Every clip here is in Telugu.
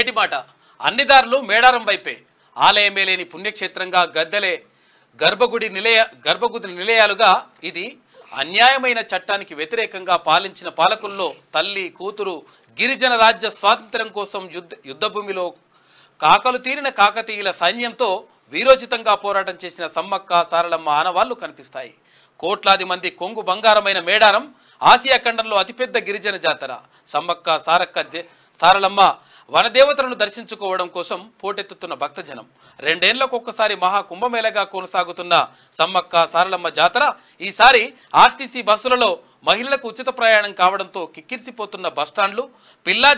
నేటి మాట అన్ని దారులు మేడారం వైపే. ఆలయమే లేని పుణ్యక్షేత్రంగా గద్దెలే గర్భగుడి నిలయాలుగా ఇది అన్యాయమైన చట్టానికి వ్యతిరేకంగా పాలించిన పాలకుల్లో తల్లి కూతురు గిరిజన రాజ్య స్వాతంత్ర్యం కోసం యుద్ధభూమిలో కాకలు తీరిన కాకతీయుల సైన్యంతో వీరోచితంగా పోరాటం చేసిన సమ్మక్క సారలమ్మ ఆనవాళ్లు కనిపిస్తాయి. కోట్లాది మంది కొంగు బంగారమైన మేడారం ఆసియా ఖండంలో అతిపెద్ద గిరిజన జాతర. సమ్మక్క సారలమ్మ వనదేవతలను దర్శించుకోవడం కోసం పోటెత్తుతున్న భక్తజనం. 2 ఏళ్లకొకసారి మహా కుంభమేళగా కొనసాగుతున్న సమ్మక్క సారలమ్మ జాతర ఈసారి ఆర్టీసీ బస్సులలో మహిళలకు ఉచిత ప్రయాణం కావడంతో కిక్కిరిసిపోతున్న బస్టాండ్లు పిల్లా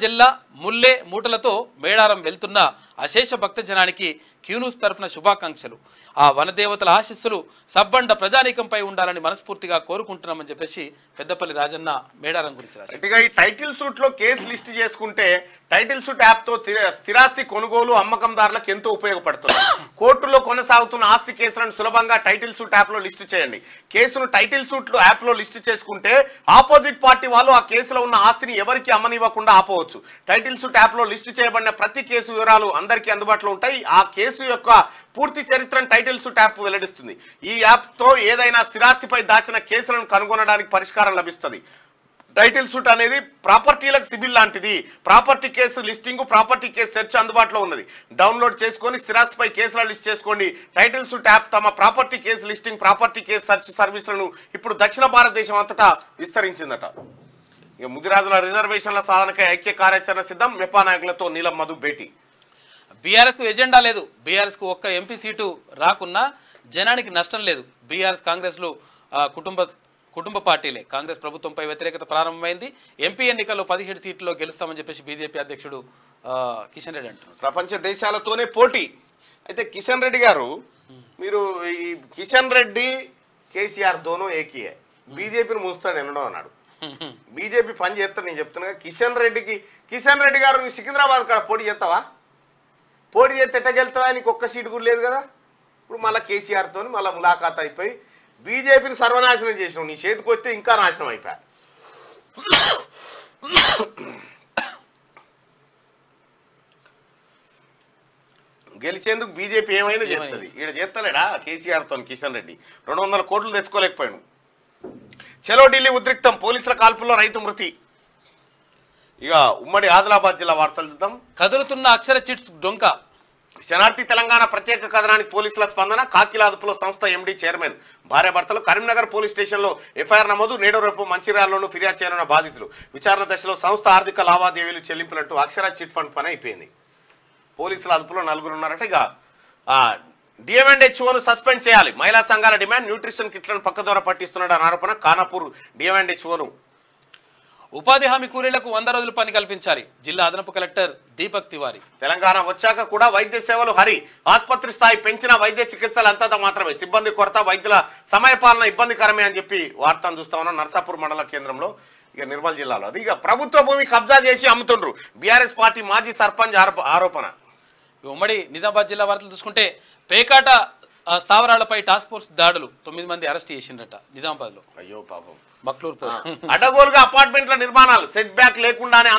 జెల్ల ముల్లె మూటలతో మేడారం వెళ్తున్న అశేష భక్తజనానికి క్యూన్యూస్ తరఫున శుభాకాంక్షలు. ఆ వనదేవతల ఆశీస్సులు సబ్బండ ప్రజానీకంపై ఉండాలని మనస్ఫూర్తిగా కోరుకుంటున్నామని చెప్పేసి పెద్దపల్లి రాజన్న మేడారం గురించి రాశారు. ఈ టైటిల్ సూట్ లో కేసు లిస్ట్ చేసుకుంటే టైటిల్ సూట్ యాప్ తో స్థిరాస్తి కొనుగోలు అమ్మకందారులకు ఎంతో ఉపయోగపడుతుంది. కోర్టులో కొనసాగుతున్న ఆస్తి కేసులను సులభంగా టైటిల్ సూట్ యాప్ లో లిస్ట్ చేయండి. కేసును టైటిల్ సూట్ లో యాప్ లో లిస్ట్ చేసుకుంటే ఆపోజిట్ పార్టీ వాళ్ళు ఆ కేసులో ఉన్న ఆస్తిని ఎవరికి అమ్మనివ్వకుండా ఆపవచ్చు. టైటిల్ సూట్ యాప్ లో లిస్ట్ చేయబడిన ప్రతి కేసు వివరాలు అందరికీ అందుబాటులో ఉంటాయి. ఆ కేసు యొక్క పూర్తి చరిత్రను టైటిల్ సూట్ యాప్ వెల్లడిస్తుంది. ఈ యాప్ తో ఏదైనా స్థిరాస్తిపై దాచిన కేసులను కనుగొనడానికి పరిష్కారం లభిస్తుంది. టైటిల్ సూట్ అనేది ప్రాపర్టీలకు సిబిల్ లాంటిది. Property case listing, property case search అందుబాటులో ఉన్నది. డౌన్లోడ్ చేసుకొని స్థిరాస్తిపై కేసుల లిస్ట్ చేసుకోండి. టైటిల్ సూట్ యాప్ తమ property case listing, property case search సర్వీసులను ఇప్పుడు దక్షిణ భారతదేశం అంతటా విస్తరించిందట. ఇక ముదిరాజుల రిజర్వేషన్ల సాధనకై ఐక్య కార్యాచరణ సిద్ధం. మెపా నాయకులతో నీలం మధు భేటీ. బీఆర్ఎస్కు ఎజెండా లేదు. బీఆర్ఎస్కు ఒక్క ఎంపీ సీటు రాకున్నా జనానికి నష్టం లేదు. బీఆర్ఎస్ కాంగ్రెస్లు కుటుంబ పార్టీలే. కాంగ్రెస్ ప్రభుత్వంపై వ్యతిరేకత ప్రారంభమైంది. ఎంపీ ఎన్నికల్లో 17 సీట్లలో గెలుస్తామని చెప్పేసి బీజేపీ అధ్యక్షుడు కిషన్ రెడ్డి అంటున్నారు. ప్రపంచ దేశాలతోనే పోటీ. అయితే కిషన్ రెడ్డి గారు, మీరు ఈ కిషన్ రెడ్డి కేసీఆర్ దోనో ఏకీయే, బీజేపీని మూస్తాడు ఎన్నడో అన్నాడు. బీజేపీ పని చేస్తాడు. నేను చెప్తున్నా కిషన్ రెడ్డి గారు నువ్వు సికింద్రాబాద్ కాడ పోటీ చేస్తావా? పోటీ చేస్తే ఎట్ట గెలుస్తావా? నీకు ఒక్క సీటు కూడా లేదు కదా. ఇప్పుడు మళ్ళీ కేసీఆర్తో మళ్ళీ ములాఖాత్ అయిపోయి బీజేపీని సర్వనాశనం చేసినావు. నీ చేతికి వస్తే ఇంకా నాశనం అయిపోయా. గెలిచేందుకు బీజేపీ ఏమైనా చేస్తుంది. ఈడ చేస్తలేడా కేసీఆర్తో కిషన్ రెడ్డి? 200 కోట్లు తెచ్చుకోలేకపోయాడు. చలో ఢిల్లీ ఉద్రిక్తం. పోలీసుల కాల్పుల్లో రైతు మృతి. ఇక ఉమ్మడి ఆదిలాబాద్ జిల్లా వార్తలు చూద్దాం. కదులుతున్న అక్షర చిట్స్ డొంక. శనార్థి తెలంగాణ ప్రత్యేక కథనానికి పోలీసుల స్పందన. కాకిల అదుపులో సంస్థ ఎండీ చైర్మన్ భార్యాభర్తలు. కరీంనగర్ పోలీస్ స్టేషన్లో ఎఫ్ఐఆర్ నమోదు. నేడు రేపు మంచిర్యాలలోనూ ఫిర్యాదు చేయనున్న బాధితులు. విచారణ దశలో సంస్థ ఆర్థిక లావాదేవీలు చెల్లింపునట్టు అక్షర చిట్ ఫండ్ పని అయిపోయింది. పోలీసుల అదుపులో 4 ఉన్నారట. ఇక డిఎంఎండ్హెచ్ఓను సస్పెండ్ చేయాలి మహిళా సంఘాల డిమాండ్. న్యూట్రిషన్ కిట్లను పక్కదోర పట్టిస్తున్నాడని ఆరోపణ. ఖానాపూర్ డిఎంఎండ్హెచ్ఓను ఉపాధి హామీ కూలీలకు 100 రోజులు పని కల్పించాలి. జిల్లా అదనపు కలెక్టర్ దీపక్ తివారీ. తెలంగాణ వచ్చాక కూడా వైద్య సేవలు హరి. ఆసుపత్రి స్థాయి పెంచిన వైద్య చికిత్సలు అంతంత మాత్రమే. సిబ్బంది కొరత, వైద్యుల సమయపాలన ఇబ్బందికరమే అని చెప్పి వార్తను చూస్తా ఉన్నాం. నర్సాపూర్ మండల కేంద్రంలో, ఇక నిర్మల్ జిల్లాలో. అది ఇక ప్రభుత్వ భూమి కబ్జా చేసి అమ్ముతుండ్రు. బీఆర్ఎస్ పార్టీ మాజీ సర్పంచ్ ఆరోపణ. ఉమ్మడి నిజామాబాద్ జిల్లా వార్తలు చూసుకుంటే పేకాట స్థావరాలపై టాస్క్ ఫోర్స్ దాడులు. 9 మంది అరెస్ట్ చేసిండ్రట నిజామాబాద్ లో. అయ్యో పాపం. మక్లూరు అడ్డగోలుగా అపార్ట్మెంట్ల నిర్మాణాలు, సెట్ బ్యాక్ లేకుండానే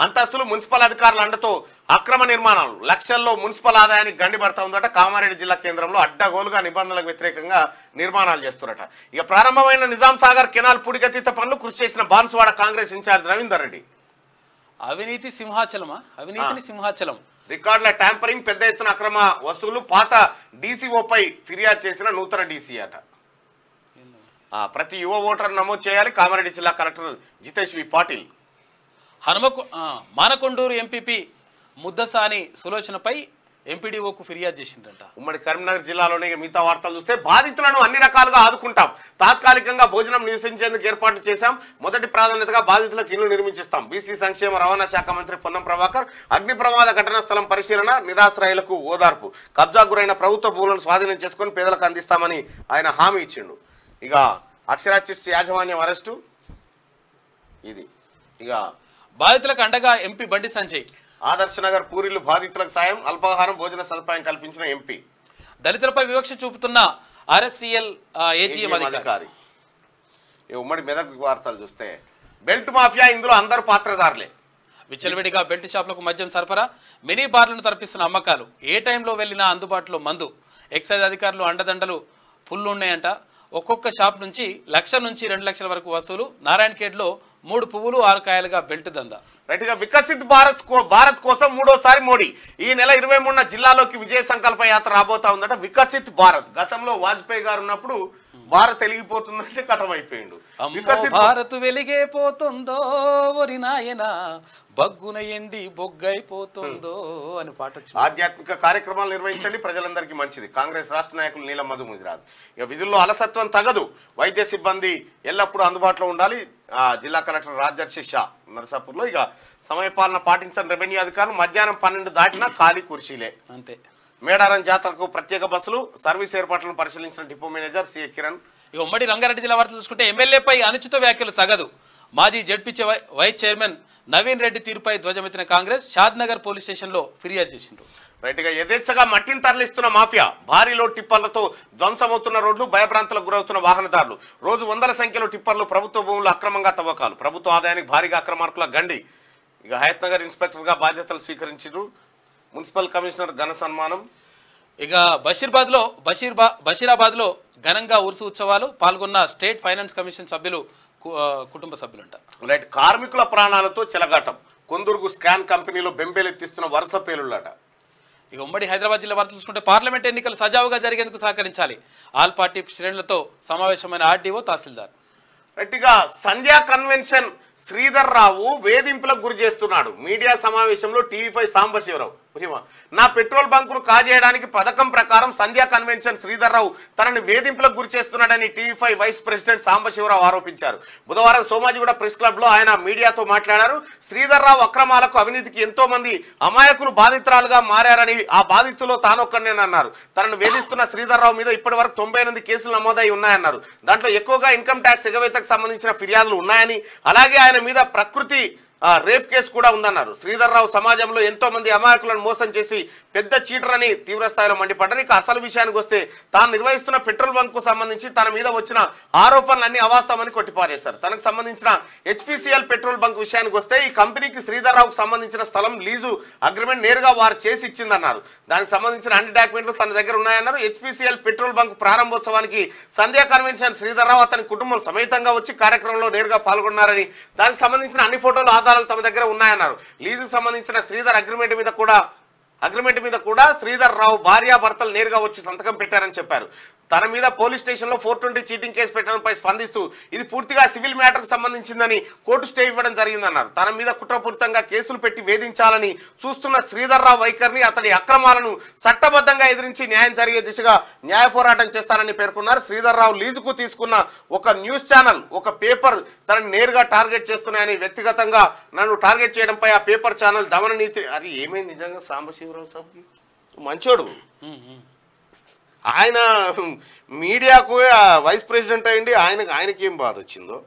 అంతస్తులు మున్సిపల్ అధికారుల అండతో అక్రమ నిర్మాణాలు. లక్షల్లో మున్సిపల్ ఆదాయానికి గండి పడతా ఉందట. కామారెడ్డి జిల్లా కేంద్రంలో అడ్డగోలుగా నిబంధనలకు వ్యతిరేకంగా నిర్మాణాలు చేస్తున్నారట. ఇక ప్రారంభమైన నిజాం సాగర్ కెనాల్ పూడికతీత పనులు కృషి చేసిన బాన్సువాడ కాంగ్రెస్ ఇన్ఛార్జ్ రవీందర్ రెడ్డి. అవినీతిని సింహాచలం. రికార్డుల ట్యాంపరింగ్, పెద్ద ఎత్తున అక్రమ వస్తువులు. పాత డీసీఓపై ఫిర్యాదు చేసిన నూతన డీసీ అట. ప్రతి యువ ఓటర్ నమోదు చేయాలి. కామారెడ్డి జిల్లా కలెక్టర్ జితేష్ వి పాటిల్. మానకొండూరు ఎంపీపీ ముద్దసాని సులోచనపై ఎంపీడీఓకు ఫిర్యాదు చేసిండ్రట. ఉమ్మడి కరీంనగర్ జిల్లాలోనే మిగతా వార్తలు చూస్తే బాధితులను అన్ని రకాలుగా ఆదుకుంటాం. తాత్కాలికంగా భోజనం నివసించేందుకు ఏర్పాట్లు చేశాం. మొదటి ప్రాధాన్యతగా బాధితులకు ఇళ్లు నిర్మించిస్తాం. బీసీ సంక్షేమ రవాణా శాఖ మంత్రి పొన్నం ప్రభాకర్. అగ్ని ప్రమాద ఘటనా స్థలం పరిశీలన. నిరాశ్రయులకు ఓదార్పు. కబ్జా గురైన ప్రభుత్వ భూములను స్వాధీనం చేసుకుని పేదలకు అందిస్తామని ఆయన హామీ ఇచ్చిండు. ఇక అక్షరా చిట్స్ యాజమాన్యం అరెస్టు. ఇది ఇక బాధితులకు అండగా ఎంపీ బండి సంజయ్. ఆదర్శ నగర్ పూరిలు బాధితులకు సాయం. అల్పాహారం భోజన సదుపాయం కల్పించిన ఎంపీ. దళితులపై వివక్ష చూపుతున్న ఆర్ఎఫ్సిఎల్ ఏజీఎం అధికారి. ఉమ్మడి మెదక్ వార్తలు చూస్తే బెల్ట్ మాఫియా, ఇందులో అందరూ పాత్రదారులే. విచ్చలవిడిగా బెల్ట్ షాపులకు మద్యం సరఫరా, మినీ బార్లను తరపిస్తున్న అమ్మకాలు, ఏ టైంలో వెళ్ళినా అందుబాటులో మందు, ఎక్సైజ్ అధికారులు అండదండలు ఫుల్ ఉన్నాయంట. ఒక్కొక్క షాప్ నుంచి 1,00,000 నుంచి 2,00,000 వరకు వసూలు. నారాయణఖేడ్లో 3 పువ్వులు 6 కాయలుగా బెల్ట్ దందా. రైట్ గా వికసిత్ భారత్ కోసం మూడోసారి మోడీ ఈ నెల 23న జిల్లాలోకి విజయ సంకల్ప యాత్ర రాబోతా ఉందట. వికసిత్ భారత్, గతంలో వాజ్పేయి గారు ఉన్నప్పుడు భారత్ వెలిగిపోతుందంటే కథం అయిపోయిండు. భారత్ వెలిగే పోతుందో ఒరి నాయన, బగ్గున ఎండి బొగ్గైపోతుందో అని పాట. ఆధ్యాత్మిక కార్యక్రమాలు నిర్వహించండి, ప్రజలందరికీ మంచిది. కాంగ్రెస్ రాష్ట్ర నాయకులు నీలం మధుముదిరాజు. ఇక విధుల్లో అలసత్వం తగదు, వైద్య సిబ్బంది ఎల్లప్పుడూ అందుబాటులో ఉండాలి. జిల్లా కలెక్టర్ రాజర్షి షా నరసాపూర్లో. ఇక సమయపాలన పాటించని రెవెన్యూ అధికారులు మధ్యాహ్నం 12 దాటినా ఖాళీ కుర్చీలే. అంతే. మేడారం జాతరకు ప్రత్యేక బస్సులు, సర్వీస్ ఏర్పాట్లను పరిశీలించిన డిపో మేనేజర్ సిఏ కిరణ్. ఇక ఉమ్మడి రంగారెడ్డి జిల్లా వార్తలు చూసుకుంటే ఎమ్మెల్యేపై అనుచిత వ్యాఖ్యలు తగదు. మాజీ ZP vice chairman Naveen Reddy తీరుపై ధ్వజమెత్తిన కాంగ్రెస్ షాద్ నగర్ పోలీస్ స్టేషన్లో ఫిర్యాదు చేసిండ్రు. రైట్ గా యథేచ్ఛగా మట్టిని తరలిస్తున్న మాఫియా, భారీ లోడ్ టిప్పర్లతో ధ్వంసమవుతున్న రోడ్లు, భయభ్రాంతులకు గురవుతున్న వాహనదారులు, రోజు వందల సంఖ్యలో టిప్పర్లు, ప్రభుత్వ భూములు అక్రమంగా తవ్వకాలు, ప్రభుత్వ ఆదాయానికి భారీగా అక్రమార్కుల గండి. ఇక హయత్ నగర్ ఇన్స్పెక్టర్ గా బాధ్యతలు స్వీకరించారు. మున్సిపల్ కమిషనర్ ఘన సన్మానం. ఇక బషీరాబాద్లో ఘనంగా ఉరుసు ఉత్సవాలు, పాల్గొన్న స్టేట్ ఫైనాన్స్ కమిషన్ సభ్యులు, కుటుంబ సభ్యులంట. రైట్, కార్మికుల ప్రాణాలతో చెలగాటం, కొందుర్గు స్కాన్ కంపెనీలో బెంబేలెత్తిస్తున్న వరుస పేలుళ్లట. ఇక ఉమ్మడి హైదరాబాద్ జిల్లా వార్తలు చూసుకుంటే పార్లమెంట్ ఎన్నికలు సజావుగా జరిగేందుకు సహకరించాలి. ఆల్ పార్టీ శ్రేణులతో సమావేశమైన ఆర్డీఓ, తహసీల్దార్. రైట్గా సంధ్యా కన్వెన్షన్ శ్రీధర్ రావు వేధింపులకు గురి చేస్తున్నాడు. మీడియా సమావేశంలో టీవీ5 సాంబశివరావు, నా పెట్రోల్ బంకును కాజేయడానికి పథకం ప్రకారం సంధ్యా కన్వెన్షన్ శ్రీధర్ రావు తనని వేధింపులకు గురి చేస్తున్నాడని టీవీ5 వైస్ ప్రెసిడెంట్ సాంబశివరావు ఆరోపించారు. బుధవారం సోమాజిగూడ ప్రెస్ క్లబ్ లో ఆయన మీడియాతో మాట్లాడారు. శ్రీధర్ రావు అక్రమాలకు, అవినీతికి ఎంతో మంది అమాయకులు బాధితురాలుగా మారారని, ఆ బాధితుల్లో తానొక్కనేనన్నారు. తనను వేధిస్తున్న శ్రీధర్ రావు మీద ఇప్పటి వరకు 98 కేసులు నమోదై ఉన్నాయన్నారు. దాంట్లో ఎక్కువగా ఇన్కమ్ ట్యాక్స్ ఎగవేతకు సంబంధించిన ఫిర్యాదులు ఉన్నాయని, అలాగే ఆయన మీద ప్రకృతి రేప్ కేసు కూడా ఉందన్నారు. శ్రీధర్ రావు సమాజంలో ఎంతో మంది అమాయకులను మోసం చేసి పెద్ద చీటర్ అని తీవ్రస్థాయిలో మండిపడ్డారు. ఇక అసలు విషయానికి వస్తే తాను నిర్వహిస్తున్న పెట్రోల్ బంక్ కు సంబంధించి తన మీద వచ్చిన ఆరోపణలన్నీ అవాస్తవమని కొట్టిపారేశారు. తనకు సంబంధించిన హెచ్పిసిఎల్ పెట్రోల్ బంక్ విషయానికి వస్తే ఈ కంపెనీకి శ్రీధర్ రావుకు సంబంధించిన స్థలం లీజు అగ్రిమెంట్ నేరుగా వారు చేసి ఇచ్చిందన్నారు. దానికి సంబంధించిన అన్ని డాక్యుమెంట్లు తన దగ్గర ఉన్నాయన్నారు. హెచ్పిసిఎల్ పెట్రోల్ బంక్ ప్రారంభోత్సవానికి సంధ్యా కన్వెన్షన్ శ్రీధర్ రావు అతని కుటుంబం సమేతంగా వచ్చి కార్యక్రమంలో నేరుగా పాల్గొన్నారని, దానికి సంబంధించిన అన్ని ఫోటోలు తమ దగ్గర ఉన్నాయన్నారు. లీజుకు సంబంధించిన శ్రీధర్ అగ్రిమెంట్ మీద కూడా శ్రీధర్ రావు భార్యాభర్తలు నేరుగా వచ్చి సంతకం పెట్టారని చెప్పారు. తన మీద పోలీస్ స్టేషన్లో 420 చీటింగ్ కేసు పెట్టడంపై స్పందిస్తూ ఇది పూర్తిగా సివిల్ మ్యాటర్కు సంబంధించిందని కోర్టు స్టే ఇవ్వడం జరిగిందన్నారు. తన మీద కుట్రపూరితంగా కేసులు పెట్టి వేధించాలని చూస్తున్న శ్రీధర్ రావు వైఖరిని, అతడి అక్రమాలను చట్టబద్ధంగా ఎదిరించి న్యాయం జరిగే దిశగా న్యాయ పోరాటం చేస్తానని పేర్కొన్నారు. శ్రీధర్ రావు లీజుకు తీసుకున్న ఒక న్యూస్ ఛానల్, ఒక పేపర్ తనని నేరుగా టార్గెట్ చేస్తున్నాయని, వ్యక్తిగతంగా నన్ను టార్గెట్ చేయడంపై ఆ పేపర్ ఛానల్ దమన నీతి. అది ఏమైంది నిజంగా సాంబశివరావు సాబ్కి మంచోడు. ఆయన మీడియాకు వైస్ ప్రెసిడెంట్ అయ్యింది. ఆయనకి ఏం బాధ వచ్చిందో.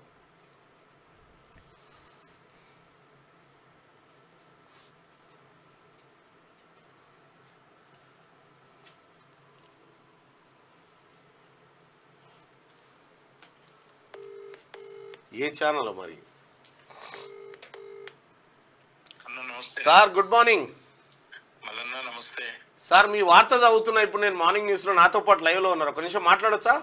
ఏ ఛానల్ మరి? Sir good morning. నమస్తే సార్, మీ వార్త చదువుతున్నా ఇప్పుడు నేను మార్నింగ్ న్యూస్ లో, నాతో పాటు లైవ్ లో ఉన్నారు. ఒక నిమిషం మాట్లాడొచ్చా?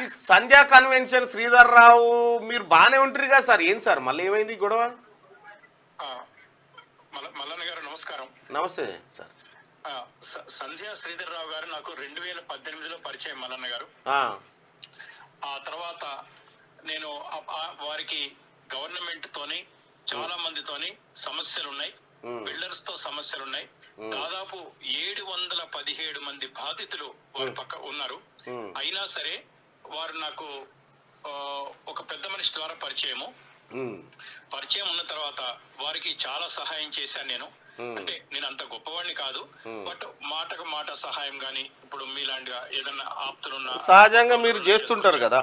ఈ సంధ్యా కన్వెన్షన్ శ్రీధర్ రావు మీరు బాగానే ఉంటారు కదా సార్, ఏం సార్ మళ్ళీ ఏమైంది గొడవ? మల్లన్న గారు నమస్కారం. నమస్తే సార్. సంధ్యా శ్రీధర్ రావు గారు నాకు 2018లో పరిచయం మల్లన్న గారు. ఆ తర్వాత నేను వారికి గవర్నమెంట్ తోని చాలా మందితోని సమస్యలు ఉన్నాయి, బిల్డర్స్ తో సమస్యలు ఉన్నాయి. దాదాపు 717 మంది బాధితులు వారి పక్క ఉన్నారు. అయినా సరే వారు నాకు ఒక పెద్ద మనిషి ద్వారా పరిచయం ఉన్న తర్వాత వారికి చాలా సహాయం చేశాను నేను. అంటే నేను అంత గొప్పవాడిని కాదు, బట్ మాటకు మాట సహాయం గాని, ఇప్పుడు మీలాంటిగా ఏదన్నా ఆప్తులున్నా సహజంగా మీరు చేస్తుంటారు కదా,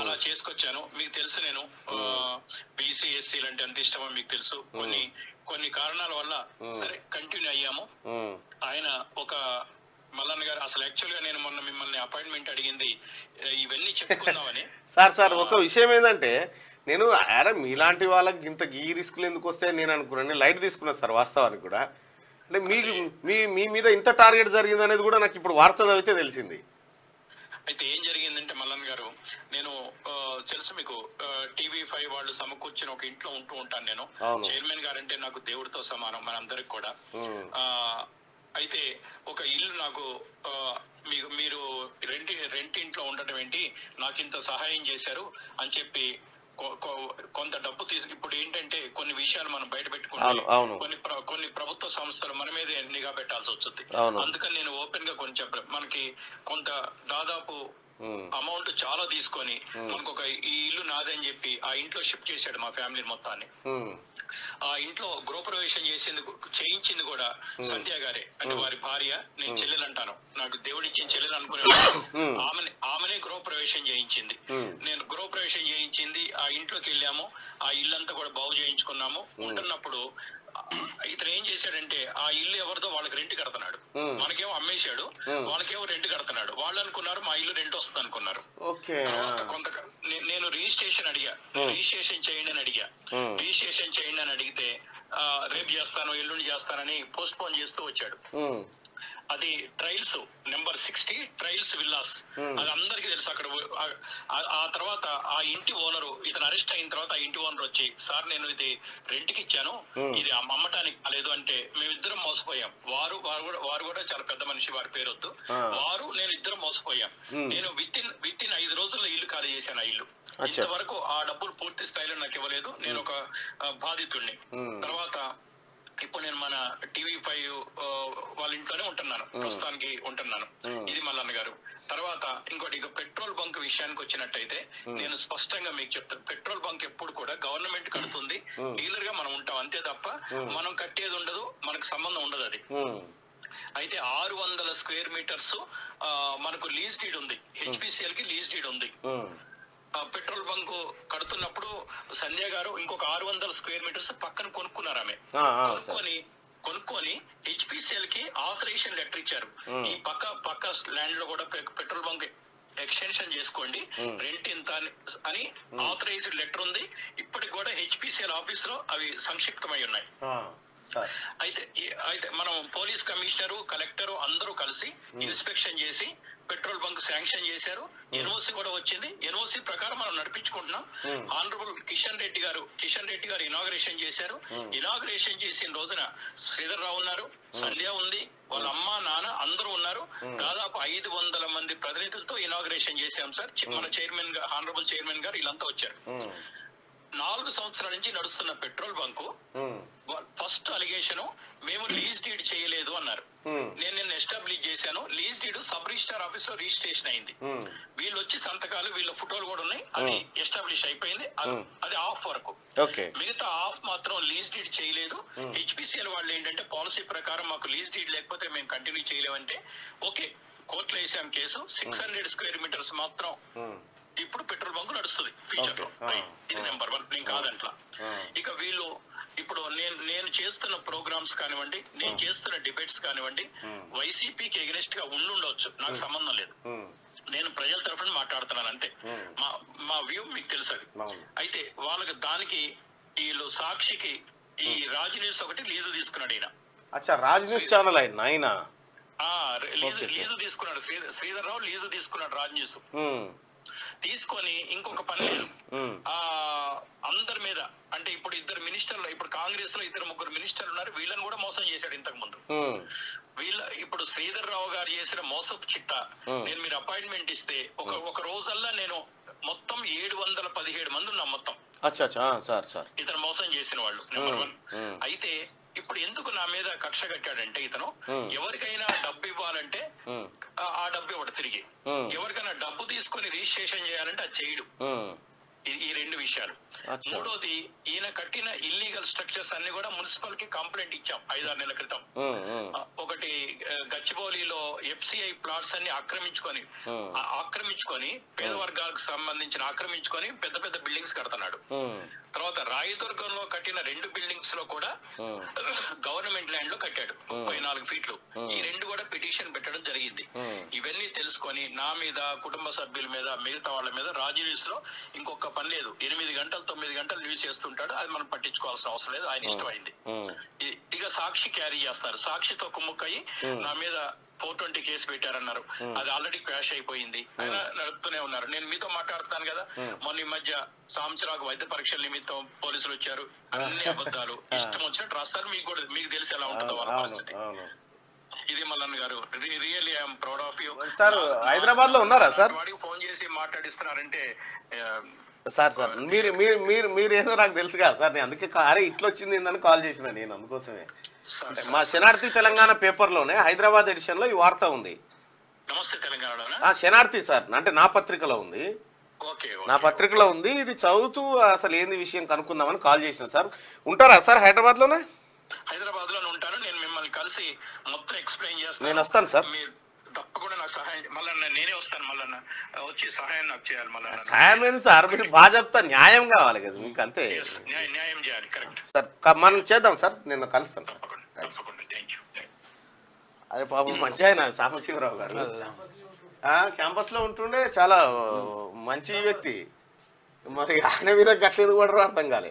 అలా చేసుకొచ్చాను. మీకు తెలుసు నేను బీసీ ఎస్సీలు అంటే ఎంత ఇష్టమో మీకు తెలుసు. కొన్ని కారణాల వల్ల సరే కంటిన్యూ అయ్యాము. ఆయన ఒక మల్లన్న గారు అసలు యాక్చువల్ గా నేను మొన్న మిమ్మల్ని అపాయింట్మెంట్ అడిగింది ఇవన్నీ చెప్పుకుందామని. సార్ ఒక విషయం ఏంటంటే నేను అరే మీలాంటి వాళ్ళకి ఇంత ఈ రిస్కులు ఎందుకు వస్తే నేను అనుకున్నాను, లైట్ తీసుకున్నాను సార్ వాస్తవానికి కూడా. అంటే మీకు మీ మీద ఇంత టార్గెట్ జరిగింది అనేది కూడా నాకు ఇప్పుడు వార్త చదివితే తెలిసింది. అయితే ఏం జరిగిందంటే మల్లన్ గారు, నేను తెలుసు మీకు TV5 వాళ్ళు సమకూర్చిన ఒక ఇంట్లో ఉంటూ ఉంటాను నేను. చైర్మన్ గారు అంటే నాకు దేవుడితో సమానం మనందరికి కూడా. అయితే ఒక ఇల్లు నాకు మీరు రెంట్ ఇంట్లో ఉండటం ఏంటి, నాకు ఇంత సహాయం చేశారు అని చెప్పి కొంత డబ్బు ఇప్పుడు ఏంటంటే కొన్ని విషయాలు మనం బయట పెట్టుకుంటే కొన్ని ప్రభుత్వ సంస్థలు మన మీదే నిఘా పెట్టాల్సి వస్తుంది. అందుకని నేను ఓపెన్ గా కొన్ని చెప్పాను. మనకి కొంత దాదాపు అమౌంట్ చాలా తీసుకొని మనకు ఒక ఈ ఇల్లు నాదని చెప్పి ఆ ఇంట్లో షిఫ్ట్ చేశాడు మా ఫ్యామిలీ మొత్తాన్ని. ఆ ఇంట్లో గృహప్రవేశం చేయించింది కూడా సంధ్య గారే, అంటే వారి భార్య. నేను చెల్లెలు అంటాను, నాకు దేవుడిచ్చిన చెల్లెలు అనుకునే ఆమెనే గృహప్రవేశం చేయించింది. నేను గృహప్రవేశం చేయించింది, ఆ ఇంట్లోకి వెళ్ళాము, ఆ ఇల్లంతా కూడా బాగు చేయించుకున్నాము. ఉంటున్నప్పుడు ఇతను ఏం చేశాడంటే ఆ ఇల్లు ఎవరిదో వాళ్ళకి రెంట్ కడుతున్నాడు, మనకేమో అమ్మేశాడు, వాళ్ళకేమో రెంట్ కడుతున్నాడు. వాళ్ళు అనుకున్నారు మా ఇల్లు రెంట్ వస్తుంది అనుకున్నారు. కొంత నేను రిజిస్ట్రేషన్ చేయండి అని అడిగా. రిజిస్ట్రేషన్ చేయండి అని అడిగితే రేపు చేస్తాను ఎల్లుండి చేస్తానని పోస్ట్ పోన్ చేస్తూ వచ్చాడు. అది ట్రైల్స్ నెంబర్ 60 ట్రైల్స్ విల్లాస్, అది అందరికీ తెలుసు. అక్కడ ఆ తర్వాత ఆ ఇంటి ఓనరు, ఇతను అరెస్ట్ అయిన తర్వాత ఆ ఇంటి ఓనర్ వచ్చి, సార్ నేను ఇది రెంట్కి ఇచ్చాను, ఇది అమ్మటానికి కాలేదు అంటే మేమిద్దరం మోసపోయాం. వారు కూడా చాలా పెద్ద మనిషి, వారి పేరొద్దు, నేను ఇద్దరం మోసపోయాం. నేను విత్ ఇన్ 5 రోజుల్లో ఇల్లు ఖాళీ చేశాను. ఆ ఇల్లు ఇంతవరకు ఆ డబ్బులు పూర్తి స్థాయిలో నాకు ఇవ్వలేదు, నేను ఒక బాధితుడిని. తర్వాత ఇప్పుడు నేను మన TV5 వాళ్ళ ఇంట్లోనే ఉంటున్నాను, ప్రస్తుతానికి ఉంటున్నాను. ఇది మల్లన్న గారు. తర్వాత ఇంకోటి, ఇక పెట్రోల్ బంక్ విషయానికి వచ్చినట్టయితే నేను స్పష్టంగా మీకు చెప్తాను, పెట్రోల్ బంక్ ఎప్పుడు కూడా గవర్నమెంట్ కడుతుంది, డీలర్ గా మనం ఉంటాం అంతే తప్ప మనం కట్టేది ఉండదు, మనకు సంబంధం ఉండదు అది. అయితే 600 స్క్వేర్ మీటర్స్ మనకు లీజ్ డీడ్ ఉంది, HPCL కి లీజ్ డీడ్ ఉంది. పెట్రోల్ బంక్ కడుతున్నప్పుడు సంధ్య గారు ఇంకొక 600 స్క్వేర్ మీటర్స్ పక్కన కొనుక్కున్నారు. ఆమె కొనుక్కొని HPCL కి ఆథరైజేషన్ లెటర్ ఇచ్చారు. ఈ పక్క ల్యాండ్ లో కూడా పెట్రోల్ బంక్ ఎక్స్టెన్షన్ చేసుకోండి, రెంట్ ఇంత అని ఆథరైజ్డ్ లెటర్ ఉంది. ఇప్పటికి కూడా HPCL ఆఫీస్ లో అవి సంక్షిప్తమై ఉన్నాయి. అయితే మనం పోలీస్ కమిషనరు, కలెక్టరు అందరూ కలిసి ఇన్స్పెక్షన్ చేసి పెట్రోల్ బంక్ శాంక్షన్ చేశారు. ఎన్ఓసి కూడా వచ్చింది. ఎన్ఓసి ప్రకారం మనం నడిపించుకుంటున్నాం. ఆనరబుల్ కిషన్ రెడ్డి గారు ఇనాగరేషన్ చేశారు. ఇనాగరేషన్ చేసిన రోజున శ్రీధర్ రావు ఉన్నారు, సంధ్య ఉంది, వాళ్ళ అమ్మ నాన్న అందరూ ఉన్నారు. దాదాపు 500 మంది ప్రతినిధులతో ఇనాగరేషన్ చేశాం సార్. మన చైర్మన్ గారు, ఆనరబుల్ చైర్మన్ గారు వీళ్ళంతా వచ్చారు. 4 సంవత్సరాల నుంచి నడుస్తున్న పెట్రోల్ బంకు ఫస్ట్ అలిగేషన్, మేము లీజ్ డీడ్ చేయలేదు అన్నారు. నేను నిన్న ఎస్టాబ్లిష్ చేశాను, lease deed sub registrar office లో రిజిస్ట్రేషన్ అయింది. వీళ్ళు వచ్చి సంతకాలు, వీళ్ళ ఫోటోలు కూడా ఉన్నాయి, అది ఎస్టాబ్లిష్ అయిపోయింది. అది ఆఫ్ వరకు, మిగతా ఆఫ్ మాత్రం లీజ్ డీడ్ చేయలేదు. HPCL వాళ్ళు ఏంటంటే పాలసీ ప్రకారం మాకు లీజ్ డీడ్ లేకపోతే మేము కంటిన్యూ చేయలేమంటే ఓకే, కోర్టులో వేసాం కేసు. 600 స్క్వేర్ మీటర్స్ మాత్రం ఇప్పుడు పెట్రోల్ బంక్ నడుస్తుంది ఫ్యూచర్ లో. ఇది నెంబర్ 1, నేను కాదంట్లా. ఇక వీళ్ళు ఇప్పుడు నేను చేస్తున్న ప్రోగ్రామ్స్ కానివ్వండి, నేను చేస్తున్న డిబేట్స్ కానివ్వండి, వైసీపీకి ఎగనెస్ట్ గా ఉండొచ్చు, నాకు సంబంధం లేదు. నేను ప్రజల తరఫున మాట్లాడుతున్నాను అంతే. మా వ్యూ మీకు తెలుసు అది. అయితే వాళ్ళకి దానికి వీళ్ళు సాక్షికి ఈ రాజ్ న్యూస్ ఒకటి లీజు తీసుకున్నాడు ఈయన. రాజ్ న్యూస్ ఛానల్ ఆయన లీజు తీసుకున్నాడు. శ్రీధర్ రావు లీజు తీసుకున్నాడు రాజ్ న్యూస్. తీసుకొని ఇంకొక పని లేదు అందరి మీద, అంటే ఇప్పుడు 2 మినిస్టర్లు, ఇప్పుడు కాంగ్రెస్ లో 2-3 మినిస్టర్లు ఉన్నారు, వీళ్ళని కూడా మోసం చేశాడు ఇంతకు ముందు. ఇప్పుడు శ్రీధర్ రావు గారు చేసిన మోసపు చిట్టా, నేను మీరు అపాయింట్మెంట్ ఇస్తే ఒక రోజల్లా నేను మొత్తం 717 మంది ఉన్నాం మొత్తం. ఇతను మోసం చేసిన వాళ్ళు నెంబర్ 1. అయితే ఇప్పుడు ఎందుకు నా మీద కక్ష కట్టాడంటే, ఇతను ఎవరికైనా డబ్బు ఇవ్వాలంటే ఆ డబ్బు ఇవ్వడు తిరిగి, ఎవరికైనా డబ్బు తీసుకుని రిజిస్ట్రేషన్ చేయాలంటే అది చేయడు. ఈ 2 విషయాలు. మూడోది, ఈయన కట్టిన ఇల్లీగల్ స్ట్రక్చర్స్ అన్ని కూడా మున్సిపల్ కి కంప్లైంట్ ఇచ్చాం 5-6 నెలల క్రితం. ఒకటి గచ్చిబౌలిలో FCI ప్లాట్స్ అన్ని ఆక్రమించుకొని పేద వర్గాలకు సంబంధించిన ఆక్రమించుకొని పెద్ద పెద్ద బిల్డింగ్స్ కడుతున్నాడు. తర్వాత రాయదుర్గంలో కట్టిన 2 బిల్డింగ్స్ లో కూడా గవర్నమెంట్ ల్యాండ్ లో కట్టాడు 34 ఫీట్లు. ఈ 2 కూడా పిటిషన్ పెట్టడం జరిగింది. ఇవన్నీ తెలుసుకొని నా మీద, కుటుంబ సభ్యుల మీద, మిగతా వాళ్ళ మీద రాజు న్యూస్ లో ఇంకొక పని లేదు, 8 గంటలు 9 గంటలు న్యూస్ చేస్తుంటాడు. అది మనం పట్టించుకోవాల్సిన అవసరం లేదు, ఆయన ఇష్టమైంది. ఇక సాక్షి క్యారీ చేస్తారు, సాక్షితో కుమ్ముక్కయి నా మీద 420 కేసు పెట్టారన్నారు. అది ఆల్రెడీ క్రాష్ అయిపోయింది, ఆయన నడుపుతూనే ఉన్నారు. నేను మీతో మాట్లాడుతాను కదా, మొన్న ఈ మధ్య సాంసరాకు వైద్య పరీక్షల నిమిత్తం పోలీసులు వచ్చారు, అన్ని అబద్ధాలు ఇష్టం వచ్చినట్టు రాస్తారు. మీకు తెలిసి ఎలా ఉంటుందో వాళ్ళ పరిస్థితి. ఇది Mallanna garu, really I'm proud of you. Sir Hyderabad లో ఉన్నారా సార్? వాడికి ఫోన్ చేసి మాట్లాడిస్తున్నారంటే సార్ మీరు ఏదో నాకు తెలుసు కదా సార్, నేను అందుకే అరే ఇట్లా వచ్చింది ఏందని కాల్ చేసిన నేను. అందుకోసమే మా శనార్థి తెలంగాణ పేపర్లోనే హైదరాబాద్ ఎడిషన్ లో ఈ వార్త ఉంది. నమస్తే తెలంగాణలో శనార్థి సార్, అంటే నా పత్రికలో ఉంది, నా పత్రికలో ఉంది. ఇది చదువుతూ అసలు ఏంది విషయం కనుక్కుందామని కాల్ చేసిన సార్. ఉంటారా సార్ హైదరాబాద్ లోనే? హైదరాబాద్ లోనే ఉంటాను. నేను మిమ్మల్ని కలిసి మొత్తం ఎక్స్ప్లెయిన్ చేస్తాను. నేను వస్తాను సార్, తప్పకుండా నాకు సహాయం. మళ్ళీ నేనే వస్తాను, మళ్ళీ వచ్చి సహాయం నాకు చేయాలి. మళ్ళీ సహాయం ఏంది సార్, మీరు బాగా చెప్తా, న్యాయం కావాలి కదా మీకు, అంతే. న్యాయం చేయాలి, కరెక్ట్ సార్. మనం చేద్దాం సార్, నేను కలుస్తాను సార్. అదే పాపం మంచి ఆయన సాంబశివరావు గారు క్యాంపస్ లో ఉంటుండే, చాలా మంచి వ్యక్తి. మరి ఆయన మీద గట్లేదు కూడా అర్థం కాలే.